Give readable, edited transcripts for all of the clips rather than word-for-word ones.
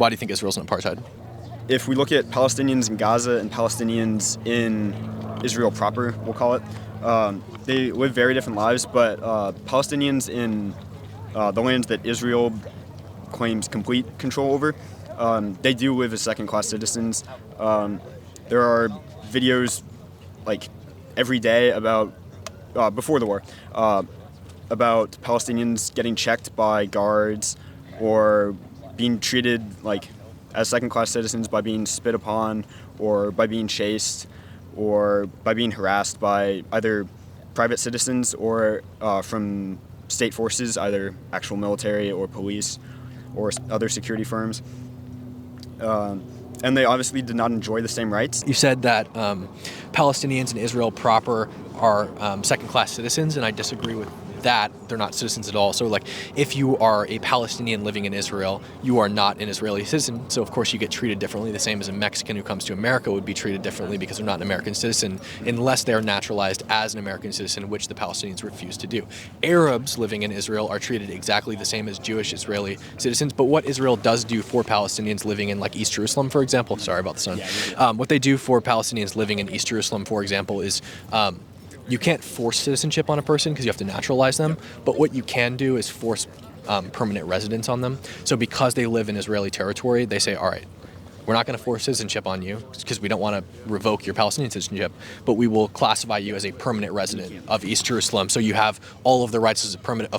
Why do you think Israel's an apartheid? If we look at Palestinians in Gaza and Palestinians in Israel proper, we'll call it, they live very different lives, but Palestinians in the lands that Israel claims complete control over, they do live as second-class citizens. There are videos like every day about, before the war, about Palestinians getting checked by guards or being treated like as second-class citizens by being spit upon or by being chased or by being harassed by either private citizens or from state forces, either actual military or police or other security firms. And they obviously did not enjoy the same rights. You said that Palestinians in Israel proper are second-class citizens, and I disagree with that. They're not citizens at all. So, like, if you are a Palestinian living in Israel, you are not an Israeli citizen. So, of course, you get treated differently. The same as a Mexican who comes to America would be treated differently because they're not an American citizen unless they're naturalized as an American citizen, which the Palestinians refuse to do. Arabs living in Israel are treated exactly the same as Jewish Israeli citizens. But what Israel does do for Palestinians living in, like, East Jerusalem, for example, sorry about the sun. What they do for Palestinians living in East Jerusalem, for example, is you can't force citizenship on a person because you have to naturalize them, but what you can do is force permanent residence on them. So because they live in Israeli territory, they say, all right, we're not going to force citizenship on you because we don't want to revoke your Palestinian citizenship, but we will classify you as a permanent resident of East Jerusalem. So you have all of the rights as a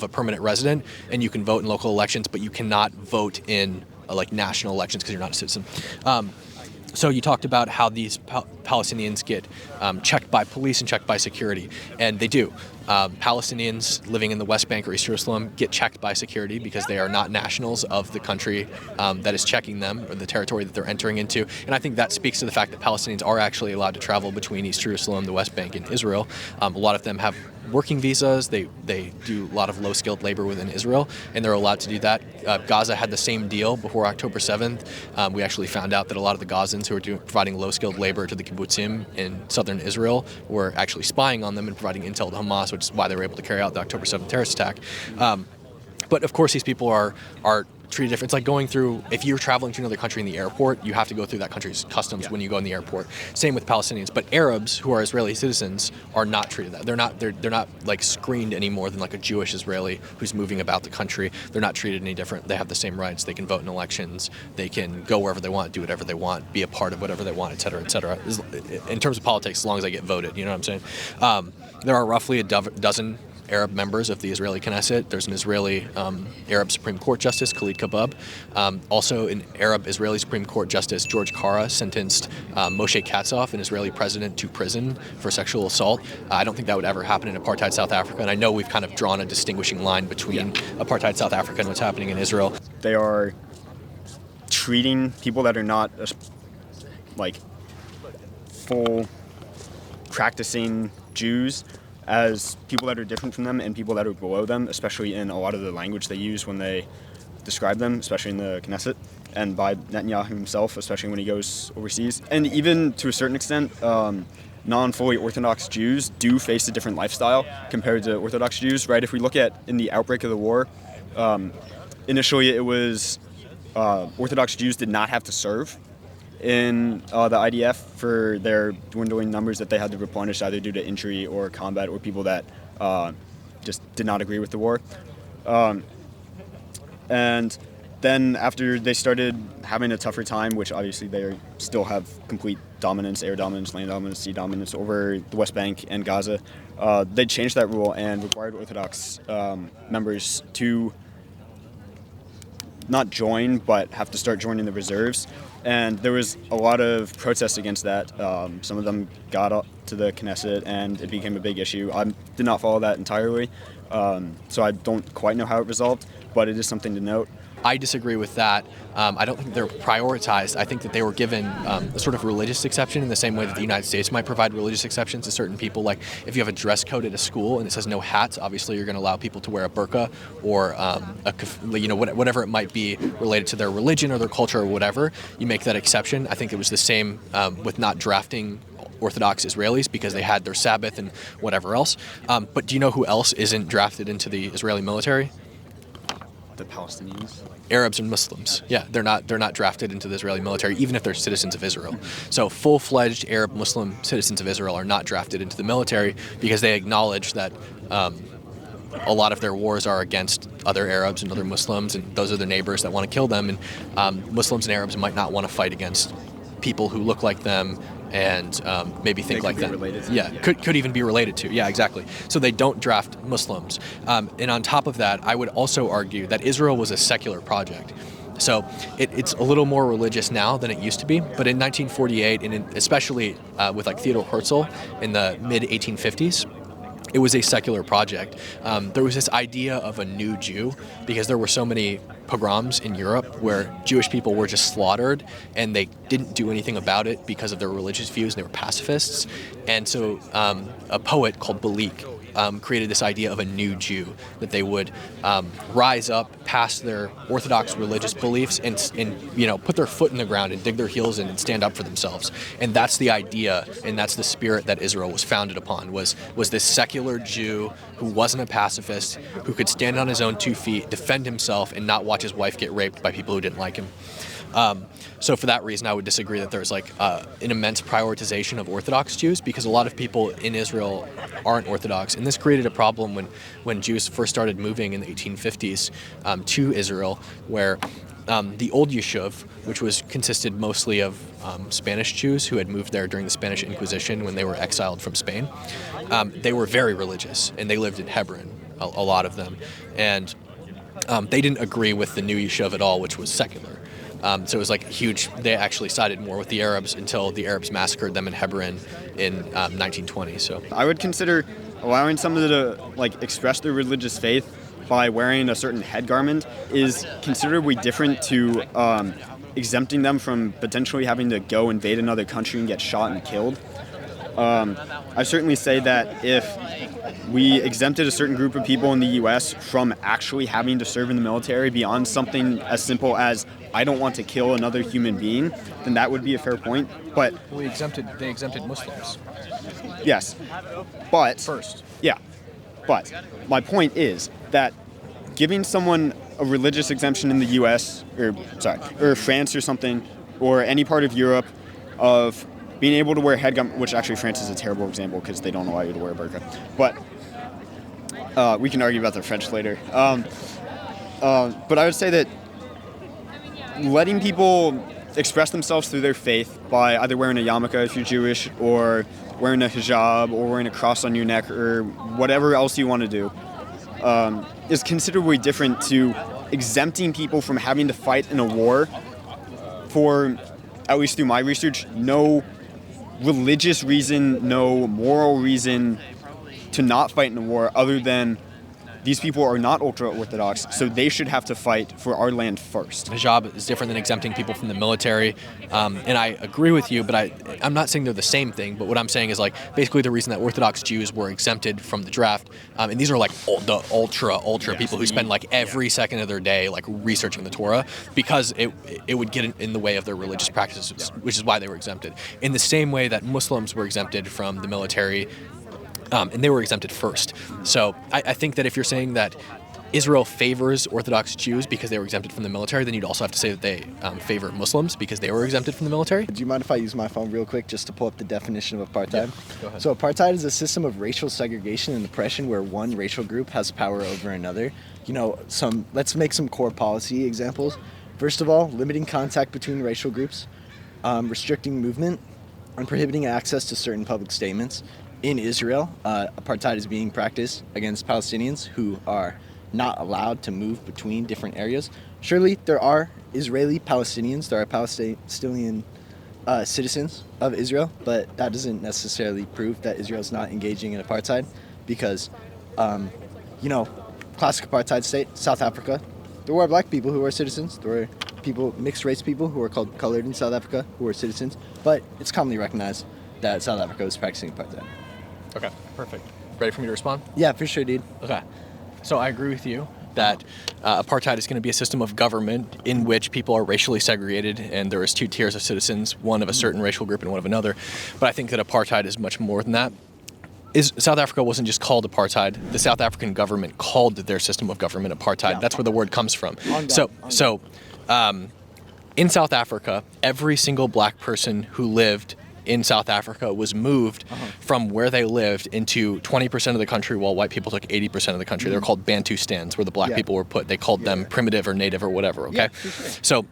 permanent resident, and you can vote in local elections, but you cannot vote in like national elections because you're not a citizen. So you talked about how these Palestinians get checked by police and checked by security, and they do. Palestinians living in the West Bank or East Jerusalem get checked by security because they are not nationals of the country that is checking them or the territory that they're entering into. And I think that speaks to the fact that Palestinians are actually allowed to travel between East Jerusalem, the West Bank, and Israel. A lot of them have working visas. They do a lot of low-skilled labor within Israel, and they're allowed to do that. Gaza had the same deal before October 7th. We actually found out that a lot of the Gazans who were providing low-skilled labor to the kibbutzim in southern Israel were actually spying on them and providing intel to Hamas, which is why they were able to carry out the October 7th terrorist attack. But of course, these people are treated different. It's like going through, if you're traveling to another country in the airport, you have to go through that country's customs when you go in the airport. Same with Palestinians. But Arabs who are Israeli citizens are not treated that. They're not like screened any more than like a Jewish Israeli who's moving about the country. They're not treated any different. They have the same rights. They can vote in elections. They can go wherever they want, do whatever they want, be a part of whatever they want, et cetera, et cetera. In terms of politics, as long as they get voted, you know what I'm saying? There are roughly a dozen Arab members of the Israeli Knesset. There's an Israeli Arab Supreme Court Justice, Khalid Kabab. Also an Arab Israeli Supreme Court Justice, George Kara, sentenced Moshe Katsav, an Israeli president, to prison for sexual assault. I don't think that would ever happen in apartheid South Africa, and I know we've kind of drawn a distinguishing line between apartheid South Africa and what's happening in Israel. They are treating people that are not like full practicing Jews as people that are different from them and people that are below them, especially in a lot of the language they use when they describe them, especially in the Knesset, and by Netanyahu himself, especially when he goes overseas. And even to a certain extent, non-fully Orthodox Jews do face a different lifestyle compared to Orthodox Jews, right? If we look at in the outbreak of the war, initially it was Orthodox Jews did not have to serve in the IDF for their dwindling numbers that they had to replenish either due to injury or combat or people that just did not agree with the war. And then after they started having a tougher time, which obviously they still have complete dominance, air dominance, land dominance, sea dominance over the West Bank and Gaza, they changed that rule and required Orthodox members to not join, but have to start joining the reserves. And there was a lot of protests against that. Some of them got up to the Knesset, and it became a big issue. I did not follow that entirely, so I don't quite know how it resolved, but it is something to note. I disagree with that. I don't think they're prioritized. I think that they were given a sort of religious exception in the same way that the United States might provide religious exceptions to certain people. Like if you have a dress code at a school and it says no hats, obviously you're going to allow people to wear a burqa or whatever it might be related to their religion or their culture or whatever. You make that exception. I think it was the same with not drafting Orthodox Israelis because they had their Sabbath and whatever else. But do you know who else isn't drafted into the Israeli military? the Palestinians? Arabs and Muslims. Yeah, they're not drafted into the Israeli military, even if they're citizens of Israel. So full-fledged Arab Muslim citizens of Israel are not drafted into the military because they acknowledge that a lot of their wars are against other Arabs and other Muslims, and those are their neighbors that want to kill them. And Muslims and Arabs might not want to fight against people who look like them and maybe think like them. Yeah, could even be related to. Yeah, exactly. So they don't draft Muslims. And on top of that, I would also argue that Israel was a secular project. So it's a little more religious now than it used to be. But in 1948, and especially with like Theodor Herzl in the mid-1850s, it was a secular project. There was this idea of a new Jew because there were so many pogroms in Europe where Jewish people were just slaughtered and they didn't do anything about it because of their religious views and they were pacifists. And so a poet called Balik created this idea of a new Jew, that they would rise up past their orthodox religious beliefs and put their foot in the ground and dig their heels in and stand up for themselves. And that's the idea, and that's the spirit that Israel was founded upon, was this secular Jew who wasn't a pacifist, who could stand on his own 2 feet, defend himself, and not watch his wife get raped by people who didn't like him. So for that reason, I would disagree that there's like an immense prioritization of Orthodox Jews, because a lot of people in Israel aren't Orthodox. And this created a problem when Jews first started moving in the 1850s to Israel, where the old Yishuv, which consisted mostly of Spanish Jews who had moved there during the Spanish Inquisition when they were exiled from Spain, they were very religious, and they lived in Hebron, a lot of them. And they didn't agree with the new Yishuv at all, which was secular. So it was like huge. They actually sided more with the Arabs until the Arabs massacred them in Hebron in 1920. So I would consider allowing someone to like express their religious faith by wearing a certain head garment is considerably different to exempting them from potentially having to go invade another country and get shot and killed. I certainly say that if we exempted a certain group of people in the U.S. from actually having to serve in the military beyond something as simple as I don't want to kill another human being, then that would be a fair point. But they exempted Muslims. Yes, but first. Yeah, but my point is that giving someone a religious exemption in the U.S. or France or something, or any part of Europe, of being able to wear head garment, which actually France is a terrible example because they don't allow you to wear a burqa. But we can argue about the French later. But I would say that letting people express themselves through their faith by either wearing a yarmulke if you're Jewish, or wearing a hijab, or wearing a cross on your neck, or whatever else you want to do, is considerably different to exempting people from having to fight in a war for, at least through my research, no religious reason, no moral reason to not fight in a war other than these people are not ultra-Orthodox, so they should have to fight for our land first. Hijab is different than exempting people from the military, and I agree with you, but I'm not saying they're the same thing, but what I'm saying is like basically the reason that Orthodox Jews were exempted from the draft, and these are like the ultra people who spend like every second of their day like researching the Torah, because it would get in the way of their religious practices, which is why they were exempted. In the same way that Muslims were exempted from the military, and they were exempted first. So I think that if you're saying that Israel favors Orthodox Jews because they were exempted from the military, then you'd also have to say that they favor Muslims because they were exempted from the military. Do you mind if I use my phone real quick just to pull up the definition of apartheid? Yeah, go ahead. So apartheid is a system of racial segregation and oppression where one racial group has power over another. Let's make some core policy examples. First of all, limiting contact between racial groups, restricting movement, and prohibiting access to certain public statements. In Israel, apartheid is being practiced against Palestinians who are not allowed to move between different areas. Surely there are Israeli Palestinians, there are Palestinian citizens of Israel, but that doesn't necessarily prove that Israel's not engaging in apartheid, because, classic apartheid state, South Africa, there were black people who were citizens, there were mixed race people who were called colored in South Africa who were citizens, but it's commonly recognized that South Africa was practicing apartheid. Okay, perfect. Ready for me to respond? Yeah, for sure, dude. Okay. So I agree with you that apartheid is going to be a system of government in which people are racially segregated, and there is two tiers of citizens, one of a certain racial group and one of another. But I think that apartheid is much more than that. South Africa wasn't just called apartheid. The South African government called their system of government apartheid. That's where the word comes from. In South Africa, every single black person who lived in South Africa was moved from where they lived into 20% of the country, while white people took 80% of the country. They're called Bantu stands, where the black people were put. They called them primitive or native or whatever, okay? So,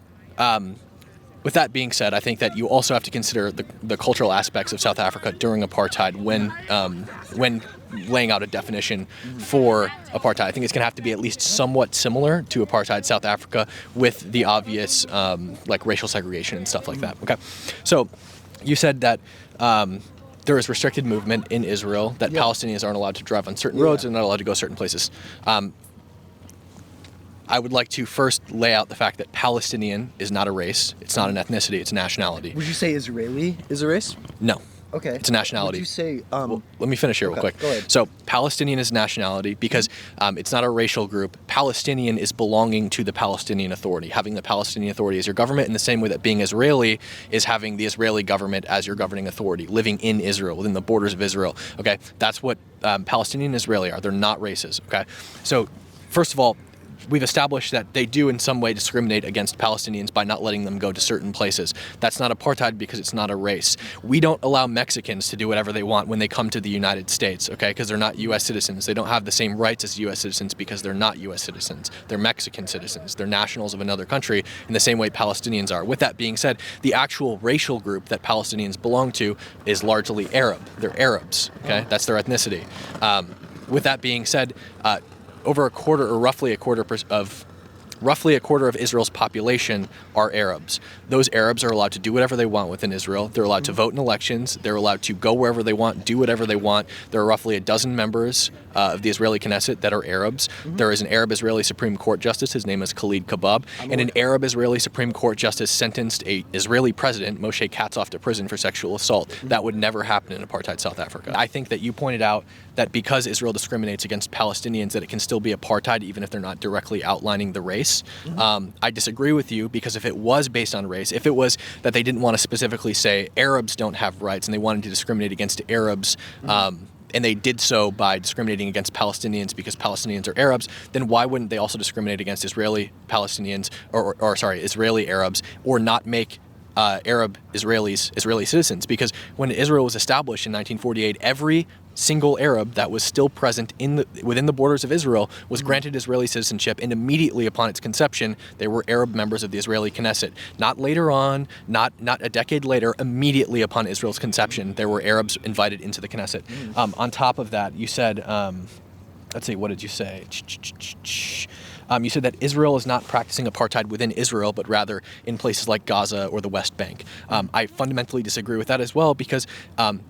with that being said, I think that you also have to consider the cultural aspects of South Africa during apartheid when laying out a definition for apartheid. I think it's going to have to be at least somewhat similar to apartheid South Africa, with the obvious like racial segregation and stuff like that. Okay, so you said that there is restricted movement in Israel, that Palestinians aren't allowed to drive on certain roads and not allowed to go certain places. I would like to first lay out the fact that Palestinian is not a race. It's not an ethnicity. It's a nationality. Would you say Israeli is a race? No. Okay. It's a nationality. Would you say... Well, let me finish here real quick. Go ahead. So Palestinian is nationality because it's not a racial group. Palestinian is belonging to the Palestinian Authority, having the Palestinian Authority as your government, in the same way that being Israeli is having the Israeli government as your governing authority, living in Israel, within the borders of Israel. Okay, that's what Palestinian and Israeli are. They're not races. Okay, so first of all, we've established that they do in some way discriminate against Palestinians by not letting them go to certain places. That's not apartheid because it's not a race. We don't allow Mexicans to do whatever they want when they come to the United States, okay, because they're not U.S. citizens. They don't have the same rights as U.S. citizens because they're not U.S. citizens. They're Mexican citizens. They're nationals of another country in the same way Palestinians are. With that being said, the actual racial group that Palestinians belong to is largely Arab. They're Arabs, okay? That's their ethnicity. With that being said, over a quarter, or roughly a quarter of Israel's population are Arabs. Those Arabs are allowed to do whatever they want within Israel. They're allowed to vote in elections. They're allowed to go wherever they want, do whatever they want. There are roughly a dozen members of the Israeli Knesset that are Arabs. There is an Arab-Israeli Supreme Court justice. His name is Khalid Kabab. And an Arab-Israeli Supreme Court justice sentenced a Israeli president, Moshe Katsav, to prison for sexual assault. That would never happen in apartheid South Africa. I think that you pointed out that because Israel discriminates against Palestinians, that it can still be apartheid even if they're not directly outlining the race. I disagree with you, because if it was based on race, if it was that they didn't want to specifically say Arabs don't have rights and they wanted to discriminate against Arabs, and they did so by discriminating against Palestinians because Palestinians are Arabs, then why wouldn't they also discriminate against Israeli Palestinians, or Israeli Arabs, or not make Arab Israelis Israeli citizens? Because when Israel was established in 1948, every single Arab that was still present within the borders of Israel was granted Israeli citizenship, and immediately upon its conception, they were Arab members of the Israeli Knesset. Not later on, not a decade later, immediately upon Israel's conception, there were Arabs invited into the Knesset. On top of that, you said, let's see, what did you say? You said that Israel is not practicing apartheid within Israel, but rather in places like Gaza or the West Bank. I fundamentally disagree with that as well, because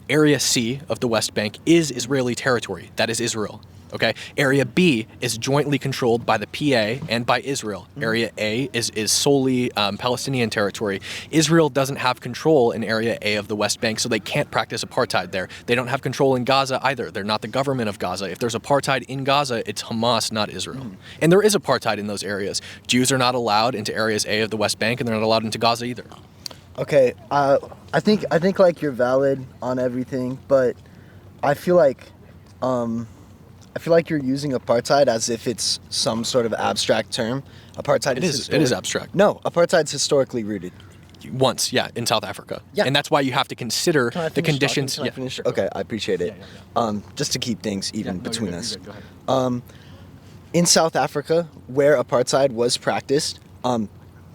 Area C of the West Bank is Israeli territory. That is Israel. Okay. Area B is jointly controlled by the PA and by Israel. Area A is solely Palestinian territory. Israel doesn't have control in Area A of the West Bank, so they can't practice apartheid there. They don't have control in Gaza either. They're not the government of Gaza. If there's apartheid in Gaza, it's Hamas, not Israel. And there is apartheid in those areas. Jews are not allowed into areas A of the West Bank, and they're not allowed into Gaza either. Okay, I think like you're valid on everything, but I feel like you're using apartheid as if it's some sort of abstract term. Apartheid It is abstract. No, apartheid's historically rooted. Once, in South Africa. Yeah. And that's why you have to consider the conditions. Can I finish? Okay, I appreciate it. Just to keep things even between us. Go ahead. In South Africa, where apartheid was practiced,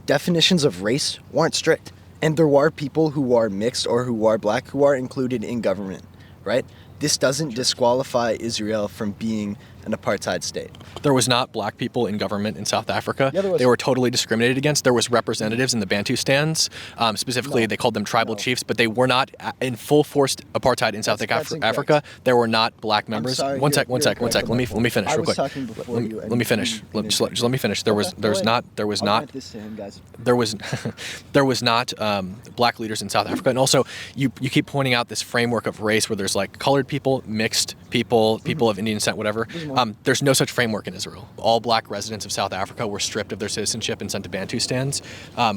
definitions of race weren't strict. And there were people who are mixed or who are black who are included in government, right? This doesn't disqualify Israel from being an apartheid state. There was not black people in government in South Africa. Yeah, there was. They were totally discriminated against. There was representatives in the Bantu stands. Specifically, they called them tribal chiefs, but they were not in full forced apartheid in South Africa. There were not black members. Sorry, One sec. Let me finish I real was quick. talking before you. Let me finish. Just let me finish. There was not black leaders in South Africa. And also, you keep pointing out this framework of race where there's like colored people, mixed people of Indian descent, whatever. There's no such framework in Israel. All black residents of South Africa were stripped of their citizenship and sent to Bantustans,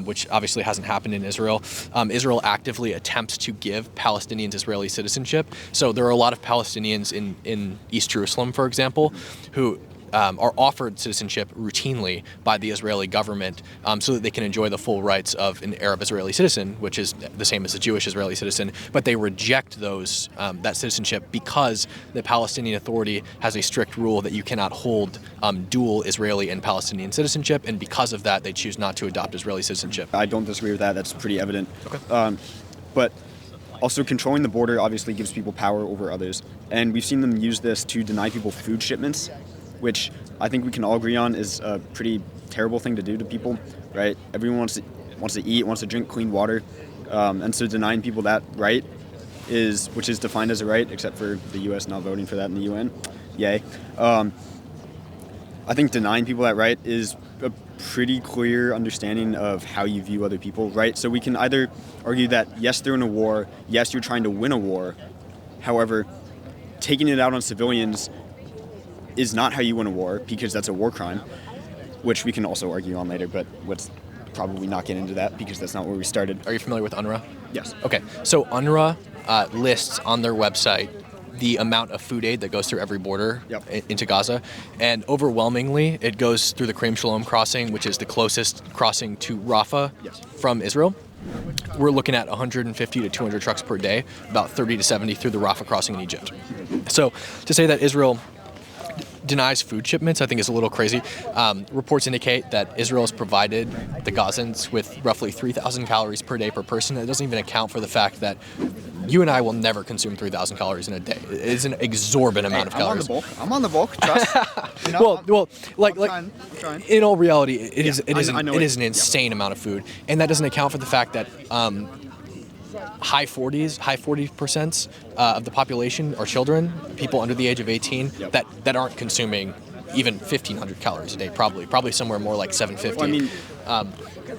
which obviously hasn't happened in Israel. Israel actively attempts to give Palestinians Israeli citizenship. So there are a lot of Palestinians in East Jerusalem, for example, who are offered citizenship routinely by the Israeli government so that they can enjoy the full rights of an Arab Israeli citizen, which is the same as a Jewish Israeli citizen, but they reject that citizenship because the Palestinian Authority has a strict rule that you cannot hold dual Israeli and Palestinian citizenship, and because of that, they choose not to adopt Israeli citizenship. I don't disagree with that. That's pretty evident. Okay. But also, controlling the border obviously gives people power over others, and we've seen them use this to deny people food shipments, which I think we can all agree on is a pretty terrible thing to do to people, right? Everyone wants to eat, wants to drink clean water, and so denying people that right which is defined as a right, except for the U.S. not voting for that in the UN. Yay. I think denying people that right is a pretty clear understanding of how you view other people, right? So we can either argue that, yes, they're in a war, yes, you're trying to win a war. However, taking it out on civilians is not how you win a war, because that's a war crime, which we can also argue on later, but let's probably not get into that because that's not where we started. Are you familiar with UNRWA? Yes. Okay, so UNRWA lists on their website the amount of food aid that goes through every border into Gaza, and overwhelmingly it goes through the Kerem Shalom crossing, which is the closest crossing to Rafah from Israel. We're looking at 150 to 200 trucks per day, about 30 to 70 through the Rafah crossing in Egypt. So to say that Israel denies food shipments, I think, is a little crazy. Reports indicate that Israel has provided the Gazans with roughly 3,000 calories per day per person. That doesn't even account for the fact that you and I will never consume 3,000 calories in a day. It's an exorbitant amount of calories. I'm on the bulk. Trust. You know, I'm trying. In all reality, it is an insane amount of food, and that doesn't account for the fact that high 40% of the population are children, people under the age of 18, that aren't consuming even 1,500 calories a day, probably somewhere more like 750. Well, I mean,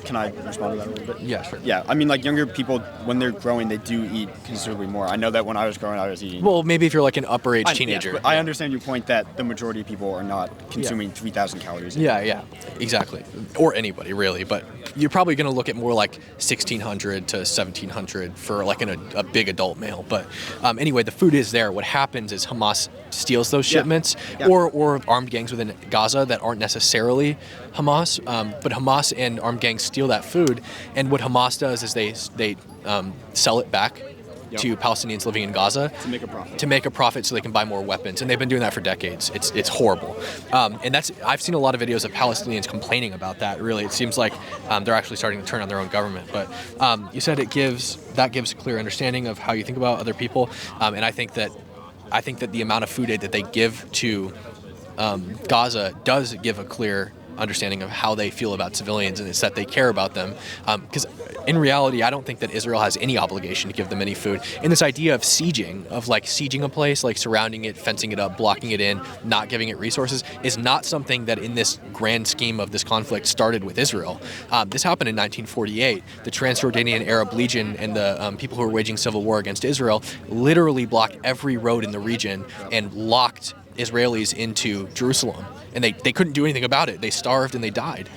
can I respond to that a little bit? Yeah, sure. Yeah, I mean, like, younger people, when they're growing, they do eat considerably more. I know that when I was growing, I was eating... Well, maybe if you're like an upper age teenager. Yes, but I understand your point that the majority of people are not consuming 3,000 calories a day. Yeah, exactly. Or anybody, really. But you're probably going to look at more like 1,600 to 1,700 for like a big adult male. But anyway, the food is there. What happens is Hamas steals those shipments, or armed gangs within Gaza that aren't necessarily Hamas, but Hamas and armed gangs steal that food, and what Hamas does is they sell it back to Palestinians living in Gaza to make a profit so they can buy more weapons, and they've been doing that for decades. It's horrible, and I've seen a lot of videos of Palestinians complaining about that. Really, it seems like they're actually starting to turn on their own government. But you said that gives a clear understanding of how you think about other people, and I think that the amount of food aid that they give to Gaza does give a clear understanding of how they feel about civilians, and it's that they care about them. Because in reality, I don't think that Israel has any obligation to give them any food. And this idea of sieging a place, like surrounding it, fencing it up, blocking it in, not giving it resources, is not something that in this grand scheme of this conflict started with Israel. This happened in 1948. The Transjordanian Arab Legion and the people who were waging civil war against Israel literally blocked every road in the region and locked Israelis into Jerusalem, and they couldn't do anything about it. They starved and they died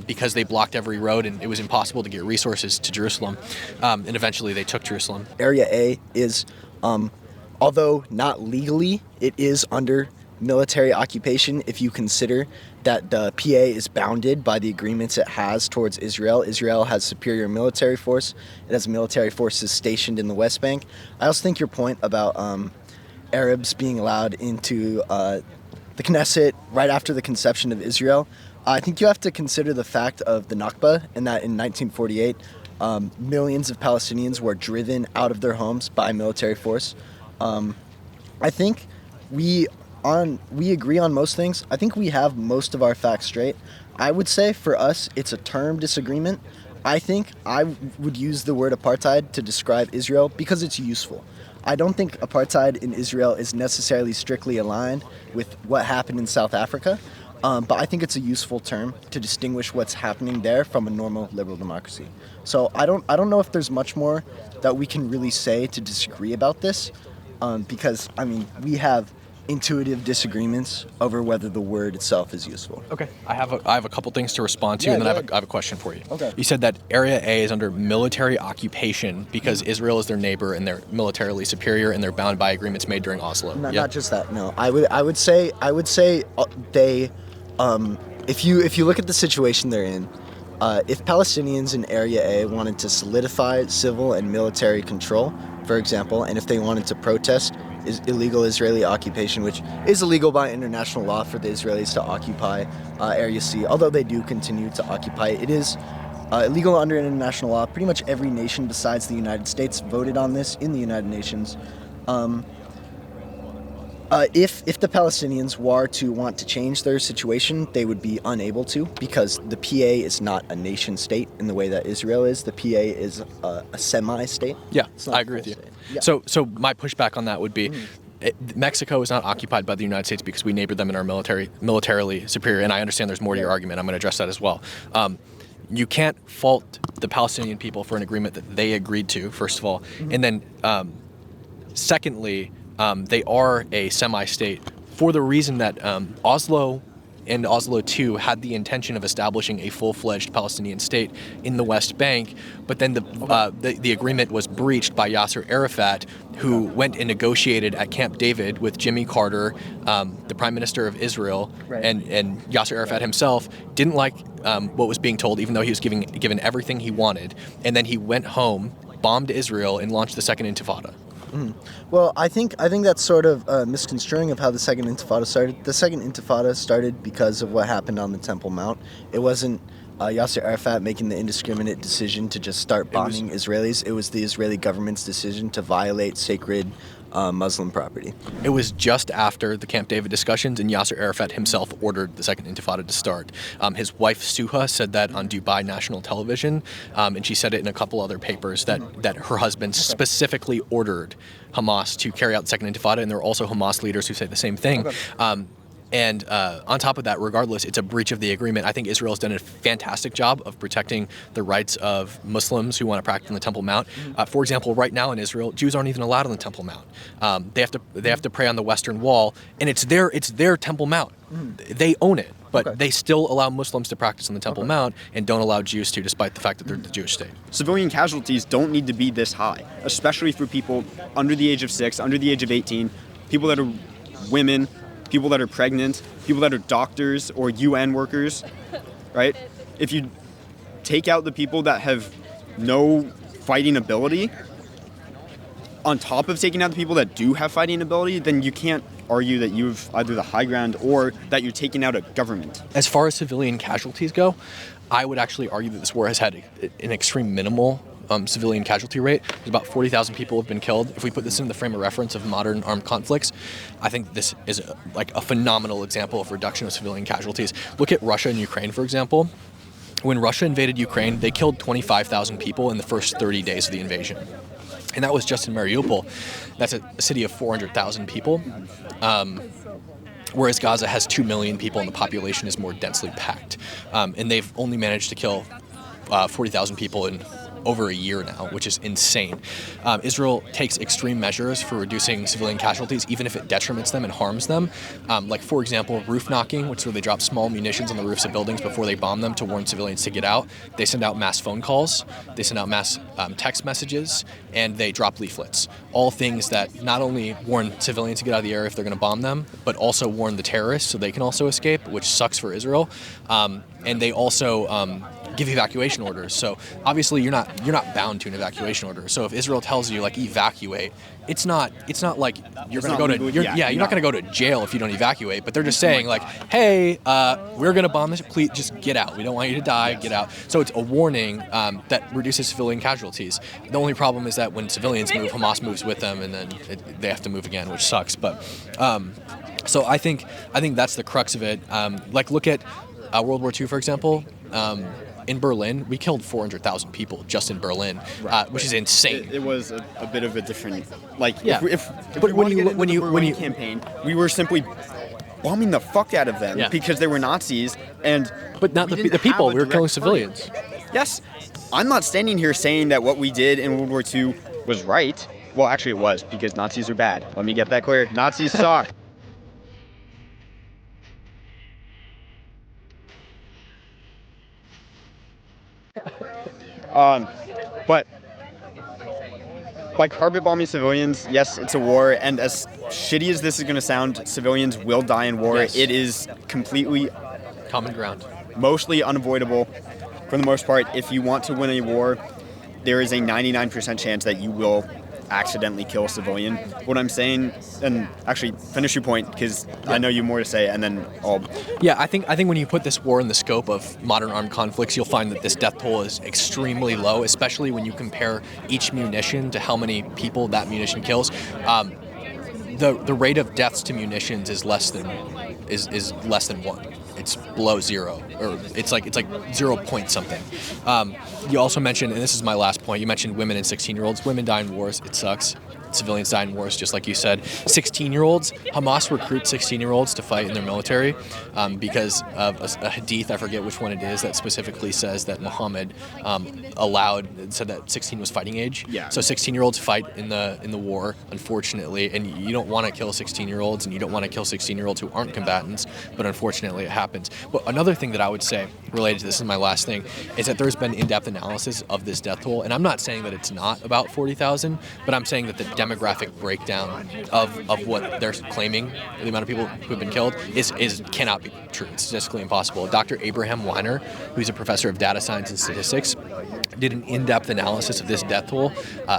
because they blocked every road, and it was impossible to get resources to Jerusalem. And eventually they took Jerusalem. Area A is, although not legally, it is under military occupation if you consider that the PA is bounded by the agreements it has towards Israel. Israel has superior military force. It has military forces stationed in the West Bank. I also think your point about Arabs being allowed into the Knesset right after the conception of Israel, I think you have to consider the fact of the Nakba, and that in 1948, millions of Palestinians were driven out of their homes by military force. I think we agree on most things. I think we have most of our facts straight. I would say for us, it's a term disagreement. I think I would use the word apartheid to describe Israel because it's useful. I don't think apartheid in Israel is necessarily strictly aligned with what happened in South Africa, but I think it's a useful term to distinguish what's happening there from a normal liberal democracy. So I don't know if there's much more that we can really say to disagree about this, because I mean we have intuitive disagreements over whether the word itself is useful. Okay. I have a couple things to respond to, Yeah, and then go I ahead. have a question for you. Okay. You said that Area A is under military occupation because Israel is their neighbor and they're militarily superior and they're bound by agreements made during Oslo. Not just that. No, I would say they, if you look at the situation they're in, if Palestinians in Area A wanted to solidify civil and military control, for example, and if they wanted to protest illegal Israeli occupation, which is illegal by international law for the Israelis to occupy Area C, although they do continue to occupy it, is illegal under international law. Pretty much every nation besides the United States voted on this in the United Nations. If the Palestinians were to want to change their situation, they would be unable to, because the PA is not a nation state in the way that Israel is. The PA is a semi-state. Yeah, It's not I a agree with full you. state. Yeah. So my pushback on that would be, Mexico is not occupied by the United States because we neighbor them and are militarily superior. And I understand there's more to your argument. I'm going to address that as well. You can't fault the Palestinian people for an agreement that they agreed to, first of all, and then secondly, they are a semi-state for the reason that Oslo and Oslo II had the intention of establishing a full-fledged Palestinian state in the West Bank, but then the agreement was breached by Yasser Arafat, who went and negotiated at Camp David with Jimmy Carter, the Prime Minister of Israel, Right. and Yasser Arafat himself didn't like what was being told, even though he was given everything he wanted, and then he went home, bombed Israel, and launched the Second Intifada. Well, I think that's sort of misconstruing of how the Second Intifada started. The Second Intifada started because of what happened on the Temple Mount. It wasn't Yasser Arafat making the indiscriminate decision to just start bombing Israelis. It was the Israeli government's decision to violate sacred Muslim property. It was just after the Camp David discussions, and Yasser Arafat himself ordered the Second Intifada to start. His wife, Suha, said that on Dubai national television, and she said it in a couple other papers, that her husband specifically ordered Hamas to carry out the Second Intifada, and there are also Hamas leaders who say the same thing. And on top of that, regardless, it's a breach of the agreement. I think Israel's done a fantastic job of protecting the rights of Muslims who want to practice on the Temple Mount. For example, right now in Israel, Jews aren't even allowed on the Temple Mount. They have to pray on the Western Wall, and it's their Temple Mount. They own it, but they still allow Muslims to practice on the Temple Mount and don't allow Jews to, despite the fact that they're the Jewish state. Civilian casualties don't need to be this high, especially for people under the age of 6, under the age of 18, people that are women, people that are pregnant, people that are doctors or UN workers, right? If you take out the people that have no fighting ability, on top of taking out the people that do have fighting ability, then you can't argue that you've either the high ground or that you're taking out a government. As far as civilian casualties go, I would actually argue that this war has had an extreme minimal civilian casualty rate. There's about 40,000 people have been killed. If we put this in the frame of reference of modern armed conflicts, I think this is a phenomenal example of reduction of civilian casualties. Look at Russia and Ukraine, for example. When Russia invaded Ukraine, they killed 25,000 people in the first 30 days of the invasion. And that was just in Mariupol. That's a city of 400,000 people. Whereas Gaza has 2 million people and the population is more densely packed. And they've only managed to kill 40,000 people in over a year now, which is insane. Israel takes extreme measures for reducing civilian casualties, even if it detriments them and harms them. Like, for example, roof knocking, which is where they drop small munitions on the roofs of buildings before they bomb them to warn civilians to get out. They send out mass phone calls, they send out mass text messages, and they drop leaflets. All things that not only warn civilians to get out of the area if they're going to bomb them, but also warn the terrorists so they can also escape, which sucks for Israel. And they also give evacuation orders. So obviously you're not bound to an evacuation order. So if Israel tells you like evacuate, it's not like you're going to go to you're not going to go to jail if you don't evacuate, but they're just saying like, hey, we're going to bomb this, please just get out. We don't want you to die, get out. So it's a warning that reduces civilian casualties. The only problem is that when civilians move, Hamas moves with them, and then they have to move again, which sucks. But so I think that's the crux of it. Like look at World War II, for example. In Berlin, we killed 400,000 people just in Berlin, which is insane. It was a bit of a different, like, Yeah. if But when you campaign, we were simply bombing the fuck out of them because they were Nazis, and but not we the didn't people. have a We were killing direct civilians. target. Yes, I'm not standing here saying that what we did in World War II was right. Well, actually, it was, because Nazis are bad. Let me get that clear. Nazis suck. But by carpet bombing civilians, yes, it's a war, and as shitty as this is going to sound, civilians will die in war. Yes. It is completely, Common ground. mostly unavoidable. For the most part, if you want to win a war, there is a 99% chance that you will accidentally kill a civilian. What I'm saying, and actually finish your point, because I know you have more to say, and then I'll... Yeah, I think when you put this war in the scope of modern armed conflicts, you'll find that this death toll is extremely low, especially when you compare each munition to how many people that munition kills. The rate of deaths to munitions is less than 1. It's below 0, or it's like 0 point something. You also mentioned, and this is my last point, you mentioned women and 16-year-olds. Women die in wars. It sucks. Civilians die in wars, just like you said. 16-year-olds, Hamas recruits 16-year-olds to fight in their military because of a hadith, I forget which one it is, that specifically says that Muhammad said that 16 was fighting age. Yeah. So 16-year-olds fight in the war, unfortunately, and you don't want to kill 16-year-olds, and you don't want to kill 16-year-olds who aren't combatants, but unfortunately it happens. But another thing that I would say related to this is my last thing, is that there's been in-depth analysis of this death toll, and I'm not saying that it's not about 40,000, but I'm saying that the demographic breakdown of what they're claiming, the amount of people who have been killed, is cannot be true. It's statistically impossible. Dr. Abraham Weiner, who's a professor of data science and statistics, did an in-depth analysis of this death toll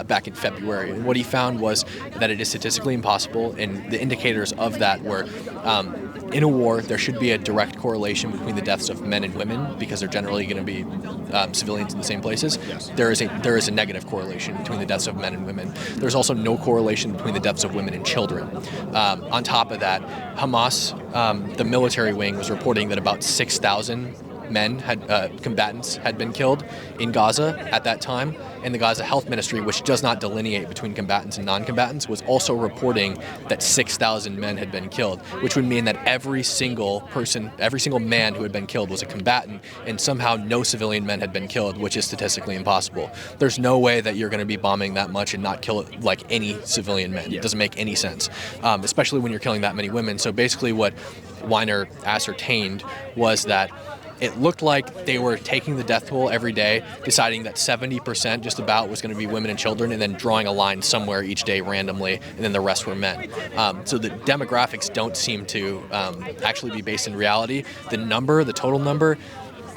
back in February, and what he found was that it is statistically impossible, and the indicators of that were in a war, there should be a direct correlation between the deaths of men and women because they're generally going to be civilians in the same places. Yes. There is a negative correlation between the deaths of men and women. There's also no correlation between the deaths of women and children. On top of that, Hamas, the military wing, was reporting that about 6,000 men combatants had been killed in Gaza at that time, and the Gaza Health Ministry, which does not delineate between combatants and non-combatants, was also reporting that 6,000 men had been killed, which would mean that every single man who had been killed was a combatant, and somehow no civilian men had been killed, which is statistically impossible. There's no way that you're going to be bombing that much and not kill like any civilian men. Yeah. It doesn't make any sense, especially when you're killing that many women. So basically what Weiner ascertained was that it looked like they were taking the death toll every day, deciding that 70% just about was going to be women and children, and then drawing a line somewhere each day randomly, and then the rest were men. So the demographics don't seem to actually be based in reality. The total number,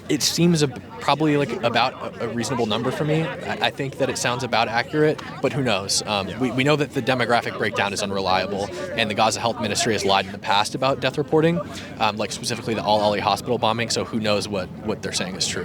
it seems probably like about a reasonable number for me. I think that it sounds about accurate, but who knows? We know that the demographic breakdown is unreliable, and the Gaza Health Ministry has lied in the past about death reporting, like specifically the Al-Ali hospital bombing, so who knows what they're saying is true.